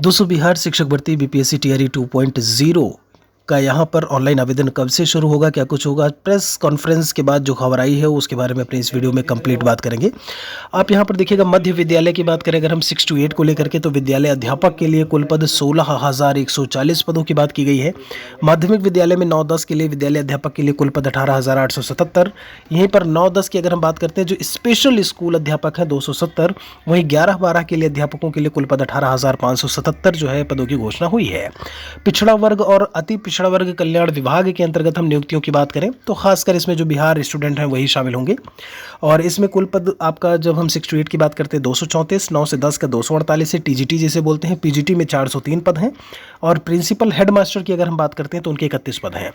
दोस्तों, बिहार शिक्षक भर्ती बीपीएससी टीआरई 2.0 का यहाँ पर ऑनलाइन आवेदन कब से शुरू होगा, क्या कुछ होगा, प्रेस कॉन्फ्रेंस के बाद जो खबर आई है उसके बारे में अपने इस वीडियो में कंप्लीट बात करेंगे। आप यहाँ पर देखिएगा, मध्य विद्यालय की बात करें अगर हम 6 to 8 को लेकर के, तो विद्यालय अध्यापक के लिए कुल पद 16,140 पदों की बात की गई है। माध्यमिक विद्यालय में 9-10 के लिए, विद्यालय अध्यापक के लिए कुल पद 18,877। यहीं पर 9-10 की अगर हम बात करते हैं, जो स्पेशल स्कूल अध्यापक है 270। वहीं 11-12 के लिए अध्यापकों के लिए कुल पद 18,577 जो है पदों की घोषणा हुई है। पिछड़ा वर्ग और अति पिछड़ा वर्ग कल्याण विभाग के अंतर्गत हम नियुक्तियों की बात करें तो खासकर इसमें जो बिहार स्टूडेंट हैं वही शामिल होंगे। और इसमें कुल पद आपका जब हम 6 to 8 की बात करते हैं 234, 9 से 10 का 248 है, टीजीटी जिसे बोलते हैं। पीजीटी में 403 पद हैं। और प्रिंसिपल हेडमास्टर की अगर हम बात करते हैं तो उनके 31 पद हैं।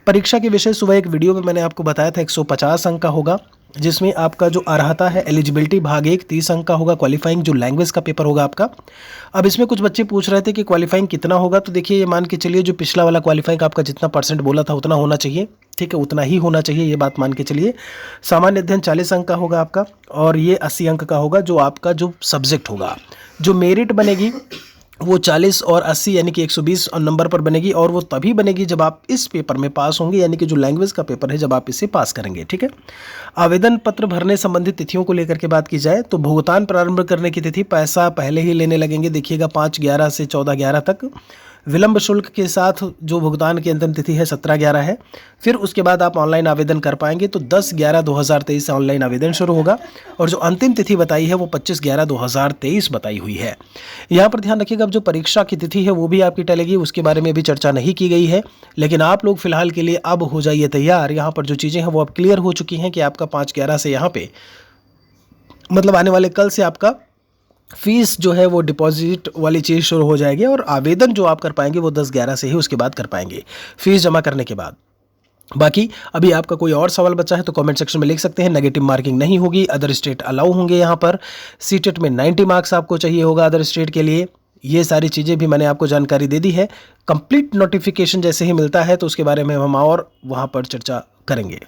परीक्षा के विषय सुबह एक वीडियो में मैंने आपको बताया था 150 अंक का होगा, जिसमें आपका जो अर्हता है एलिजिबिलिटी भाग 1 30 अंक का होगा। क्वालिफाइंग जो लैंग्वेज का पेपर होगा आपका। अब इसमें कुछ बच्चे पूछ रहे थे कि क्वालिफाइंग कितना होगा, तो देखिए ये मान के चलिए जो पिछला वाला क्वालिफाइंग आपका जितना परसेंट बोला था उतना होना चाहिए, ठीक है, उतना ही होना चाहिए, ये बात मान के चलिए। सामान्य अध्ययन 40 अंक का होगा आपका, और ये 80 अंक का होगा जो आपका जो सब्जेक्ट होगा। जो मेरिट बनेगी वो 40 और 80 यानी कि 120 नंबर पर बनेगी, और वो तभी बनेगी जब आप इस पेपर में पास होंगे, यानी कि जो लैंग्वेज का पेपर है जब आप इसे पास करेंगे, ठीक है। आवेदन पत्र भरने संबंधित तिथियों को लेकर के बात की जाए तो भुगतान प्रारंभ करने की तिथि, पैसा पहले ही लेने लगेंगे, देखिएगा 5/11 से 14/11 तक। विलंब शुल्क के साथ जो भुगतान की अंतिम तिथि है 17/11 है। फिर उसके बाद आप ऑनलाइन आवेदन कर पाएंगे तो 10/11/2023 से ऑनलाइन आवेदन शुरू होगा, और जो अंतिम तिथि बताई है वो 25/11/2023 बताई हुई है। यहाँ पर ध्यान रखिएगा, अब जो परीक्षा की तिथि है वो भी आपकी टलेगी, उसके बारे में भी चर्चा नहीं की गई है। लेकिन आप लोग फिलहाल के लिए अब हो जाइए तैयार। यहाँ पर जो चीज़ें हैं वो अब क्लियर हो चुकी हैं कि आपका 5/11 से यहाँ पे मतलब आने वाले कल से आपका फीस जो है वो डिपॉजिट वाली चीज़ शुरू हो जाएगी, और आवेदन जो आप कर पाएंगे वो 10/11 से ही उसके बाद कर पाएंगे, फीस जमा करने के बाद। बाकी अभी आपका कोई और सवाल बचा है तो कमेंट सेक्शन में लिख सकते हैं। नेगेटिव मार्किंग नहीं होगी, अदर स्टेट अलाउ होंगे। यहाँ पर सीटेट में 90 मार्क्स आपको चाहिए होगा अदर स्टेट के लिए। ये सारी चीज़ें भी मैंने आपको जानकारी दे दी है। कंप्लीट नोटिफिकेशन जैसे ही मिलता है तो उसके बारे में हम और वहाँ पर चर्चा करेंगे।